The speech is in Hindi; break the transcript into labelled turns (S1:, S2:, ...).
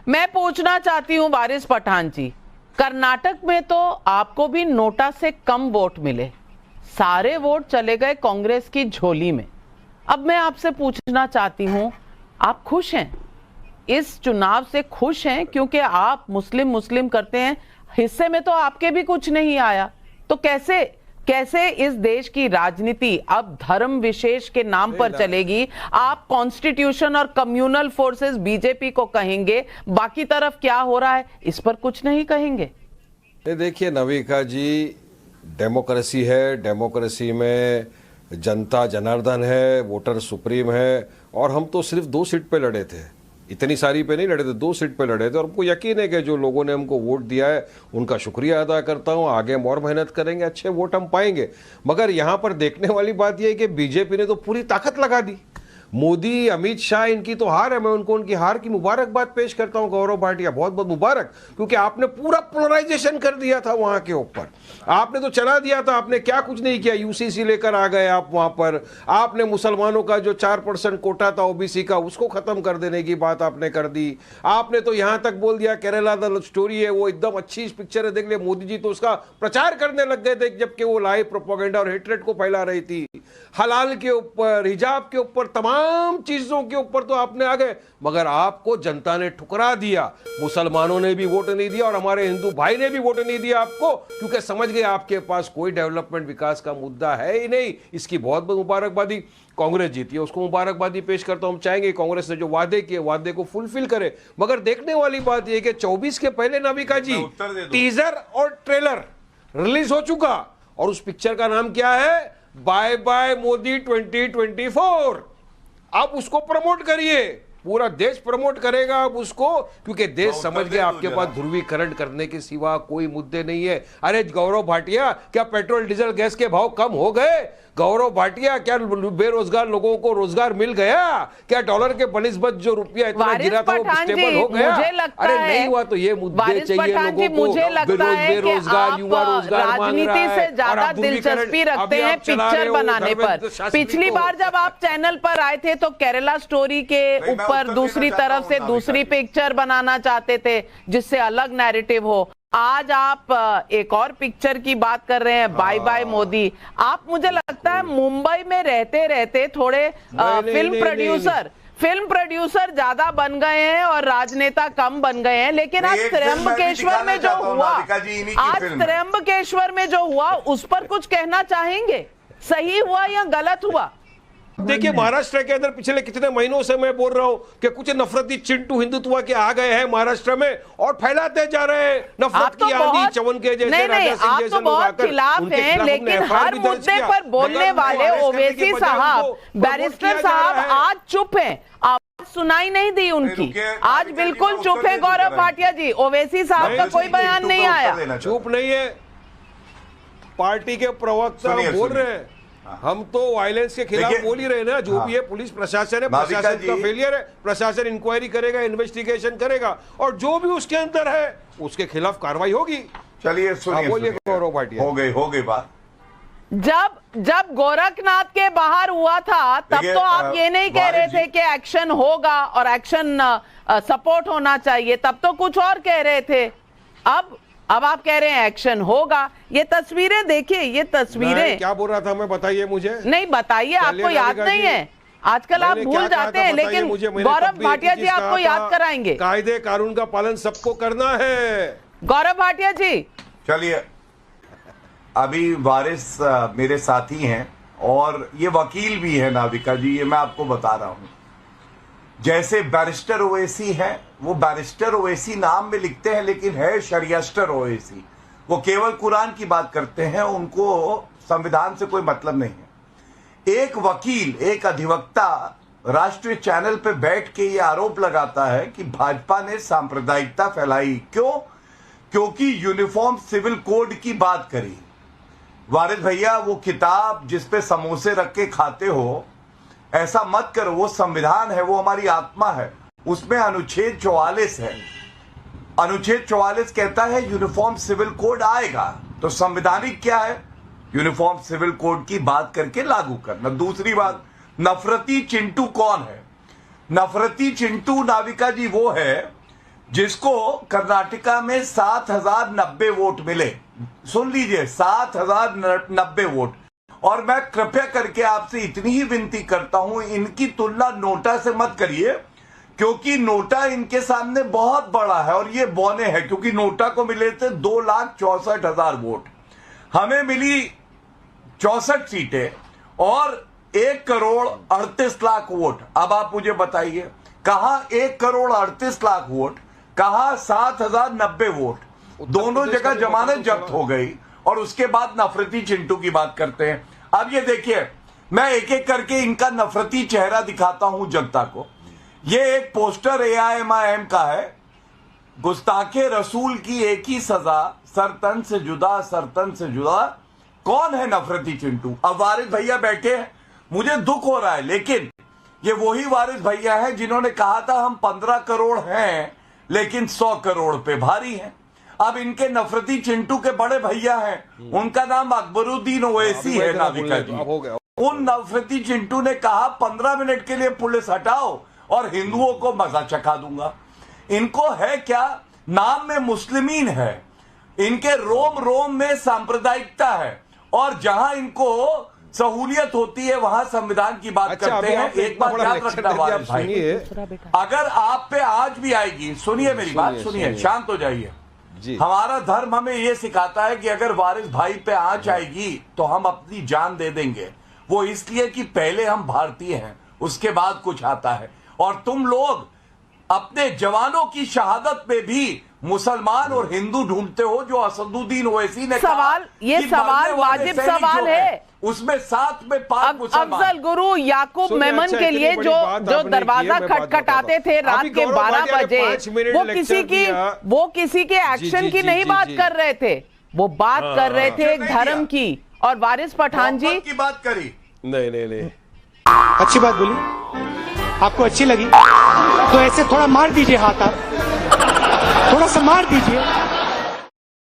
S1: मैं पूछना चाहती हूं वारिस पठान जी, कर्नाटक में तो आपको भी नोटा से कम वोट मिले, सारे वोट चले गए कांग्रेस की झोली में। अब मैं आपसे पूछना चाहती हूं, आप खुश हैं इस चुनाव से? खुश हैं क्योंकि आप मुस्लिम मुस्लिम करते हैं, हिस्से में तो आपके भी कुछ नहीं आया, तो कैसे इस देश की राजनीति अब धर्म विशेष के नाम पर चलेगी? आप कॉन्स्टिट्यूशन और कम्युनल फोर्सेस बीजेपी को कहेंगे, बाकी तरफ क्या हो रहा है इस पर कुछ नहीं कहेंगे?
S2: देखिए नविका जी, डेमोक्रेसी है, डेमोक्रेसी में जनता जनार्दन है, वोटर सुप्रीम है, और हम तो सिर्फ 2 सीट पे लड़े थे, इतनी सारी पे नहीं लड़े थे, 2 सीट पे लड़े थे। और हमको यकीन है कि जो लोगों ने हमको वोट दिया है उनका शुक्रिया अदा करता हूं, आगे हम और मेहनत करेंगे, अच्छे वोट हम पाएंगे। मगर यहां पर देखने वाली बात यह है कि बीजेपी ने तो पूरी ताकत लगा दी। मोदी, अमित शाह, इनकी तो हार है, मैं उनको उनकी हार की मुबारकबाद पेश करता हूं। गौरव भाटिया, बहुत बहुत मुबारक, क्योंकि आपने पूरा पोलराइजेशन कर दिया था वहां के ऊपर, आपने तो चला दिया था, आपने क्या कुछ नहीं किया। यूसीसी लेकर आ गए आप वहां पर, आपने मुसलमानों का जो 4% कोटा था ओबीसी का, उसको खत्म कर देने की बात आपने कर दी। आपने तो यहां तक बोल दिया केरला द स्टोरी है वो एकदम अच्छी पिक्चर है, देख ले। मोदी जी तो उसका प्रचार करने लग गए थे, जबकि वो लाइव प्रोपेगेंडा और हेट्रेड को फैला रही थी। हलाल के ऊपर, हिजाब के ऊपर, तमाम चीजों के ऊपर तो आपने आ गए, मगर आपको जनता ने ठुकरा दिया। मुसलमानों ने भी वोट नहीं दिया और हमारे हिंदू भाई ने भी वोट नहीं दिया आपको, क्योंकि समझ गए आपके पास कोई डेवलपमेंट विकास का मुद्दा है ही नहीं। इसकी बहुत बहुत मुबारकबादी। कांग्रेस जीती है, उसको मुबारकबादी पेश करता हूं। हम चाहेंगे कांग्रेस ने जो वादे किए वादे को फुलफिल करे। मगर देखने वाली बात यह कि 24 के पहले नविका जी टीजर और ट्रेलर रिलीज हो चुका, और उस पिक्चर का नाम क्या है? Bye bye Modi 2024। आप उसको प्रमोट करिए, पूरा देश प्रमोट करेगा अब उसको, क्योंकि देश समझ गया आपके पास ध्रुवीकरण करने के सिवा कोई मुद्दे नहीं है। अरे गौरव भाटिया, क्या पेट्रोल डीजल गैस के भाव कम हो गए? गौरव भाटिया, क्या बेरोजगार लोगों को रोजगार मिल गया? क्या डॉलर के बनिस्बत जो रुपया इतना गिरा था वो स्टेबल हो गया? अरे नहीं हुआ तो ये मुद्दे चाहिए लोगों को। बेरोजगार युवा रोजगार मांग रहा है,
S1: राजनीति से ज्यादा दिलचस्पी रखते हैं पिक्चर बनाने पर। पिछली बार जब आप चैनल पर आए थे तो केरला स्टोरी के ऊपर दूसरी तरफ से दूसरी पिक्चर बनाना चाहते थे जिससे अलग नैरेटिव हो। आज आप एक और पिक्चर की बात कर रहे हैं, बाय बाय मोदी। आप, मुझे लगता है मुंबई में रहते रहते थोड़े फिल्म प्रोड्यूसर ज्यादा बन गए हैं और राजनेता कम बन गए हैं। लेकिन आज त्र्यंबकेश्वर में जो हुआ उस पर कुछ कहना चाहेंगे? सही हुआ या गलत हुआ?
S2: देखिए, महाराष्ट्र के अंदर पिछले कितने महीनों से मैं बोल रहा हूं कि कुछ नफरती चिंटू हिंदुत्व के आ गए हैं महाराष्ट्र में और फैलाते जा रहे हैं नफरत की आंधी। चवन के जैसे, राजा सिंह जैसे लोग आकर
S1: खिलाफ हैं, लेकिन हर मुद्दे पर बोलने वाले ओवैसी साहब, बैरिस्टर साहब आज चुप हैं, आवाज सुनाई नहीं दी उनकी, आज बिल्कुल चुप है। गौरव भाटिया जी, ओवैसी साहब का कोई बयान नहीं आया।
S2: चुप नहीं है, पार्टी के प्रवक्ता बोल रहे हैं, हम तो वायलेंस के खिलाफ बोल ही रहे ना। जो भी है पुलिस प्रशासन है, प्रशासन का फेलियर है, प्रशासन इंक्वायरी करेगा, इन्वेस्टिगेशन करेगा, और जो भी उसके अंदर है उसके खिलाफ कार्रवाई होगी।
S3: चलिए सुनिए,
S2: गौरव भाटिया,
S3: हो गई बात।
S1: जब गोरखनाथ के बाहर हुआ था तब तो आप ये नहीं कह रहे थे कि एक्शन होगा और एक्शन सपोर्ट होना चाहिए, तब तो कुछ और कह रहे थे। अब आप कह रहे हैं एक्शन होगा। ये तस्वीरें देखिए, ये तस्वीरें।
S2: क्या बोल रहा था मैं, बताइए मुझे।
S1: नहीं बताइए, आपको याद नहीं है, आजकल आप भूल जाते हैं, लेकिन गौरव भाटिया जी आपको याद कराएंगे।
S2: कायदे कानून का पालन सबको करना है।
S1: गौरव भाटिया जी,
S3: चलिए, अभी वारिस मेरे साथी हैं और ये वकील भी है नाविका जी, ये मैं आपको बता रहा हूं। जैसे बैरिस्टर ओवैसी है, वो बैरिस्टर ओवैसी नाम में लिखते हैं लेकिन है शरियस्टर ओवैसी। वो केवल कुरान की बात करते हैं, उनको संविधान से कोई मतलब नहीं है। एक वकील, एक अधिवक्ता राष्ट्रीय चैनल पे बैठ के ये आरोप लगाता है कि भाजपा ने सांप्रदायिकता फैलाई। क्यों? क्योंकि यूनिफॉर्म सिविल कोड की बात करी। वारिस भैया, वो किताब जिसपे समोसे रख के खाते हो, ऐसा मत करो। वो संविधान है, वो हमारी आत्मा है। उसमें अनुच्छेद 44 है। अनुच्छेद 44 कहता है यूनिफॉर्म सिविल कोड आएगा, तो संवैधानिक क्या है? यूनिफॉर्म सिविल कोड की बात करके लागू करना। दूसरी बात, नफरती चिंटू कौन है? नफरती चिंटू नाविका जी वो है जिसको कर्नाटका में 7,090 वोट मिले। सुन लीजिए, 7,090 वोट। और मैं कृपया करके आपसे इतनी ही विनती करता हूं, इनकी तुलना नोटा से मत करिए, क्योंकि नोटा इनके सामने बहुत बड़ा है और ये बौने हैं, क्योंकि नोटा को मिले थे 2,64,000 वोट, हमें मिली 64 सीटें और 1,38,00,000 वोट। अब आप मुझे बताइए, कहां 1,38,00,000 वोट, कहां 7,090 वोट, दोनों जगह जमानत जब्त हो गई। और उसके बाद नफरती चिंटू की बात करते हैं। अब ये देखिए, मैं एक एक करके इनका नफरती चेहरा दिखाता हूं जनता को। ये एक पोस्टर AIMIM का है, गुस्ताखे रसूल की एक ही सजा, सरतन से जुदा, सरतन से जुदा। कौन है नफरती चिंटू? अब वारिस भैया बैठे हैं, मुझे दुख हो रहा है, लेकिन ये वही वारिस भैया हैं जिन्होंने कहा था हम 15 करोड़ हैं लेकिन 100 करोड़ पे भारी हैं। अब इनके नफरती चिंटू के बड़े भैया हैं, उनका नाम अकबरुद्दीन ओवैसी है नाविका जी। उन नफरती चिंटू ने कहा 15 मिनट के लिए पुलिस हटाओ और हिंदुओं को मजा चखा दूंगा। इनको है क्या, नाम में मुस्लिमीन है, इनके रोम रोम में सांप्रदायिकता है, और जहां इनको सहूलियत होती है वहां संविधान की बात करते हैं। एक बात याद रखना वारिस भाई, अगर आप पे आज भी आएगी, सुनिए मेरी बात, सुनिए, शांत हो जाइए। हमारा धर्म हमें यह सिखाता है कि अगर वारिस भाई पे आंच आएगी तो हम अपनी जान दे देंगे। वो इसलिए कि पहले हम भारतीय हैं, उसके बाद कुछ आता है। और तुम लोग अपने जवानों की शहादत में भी मुसलमान और हिंदू ढूंढते हो, जो असदुद्दीन ओवैसी ने
S1: सवाल, ये सवाल वाजिब सवाल है,
S3: उसमें 7 में 5 मुसलमान।
S1: अफजल गुरु याकूब मेमन के लिए जो दरवाजा खटखटाते थे रात के 12 बजे, वो किसी के एक्शन की नहीं बात कर रहे थे, वो बात कर रहे थे एक धर्म की। और वारिस पठान जी
S3: की बात करी,
S2: नहीं,
S4: अच्छी बात बोली, आपको अच्छी लगी तो ऐसे थोड़ा मार दीजिए हाथ, आप थोड़ा सा मार दीजिए।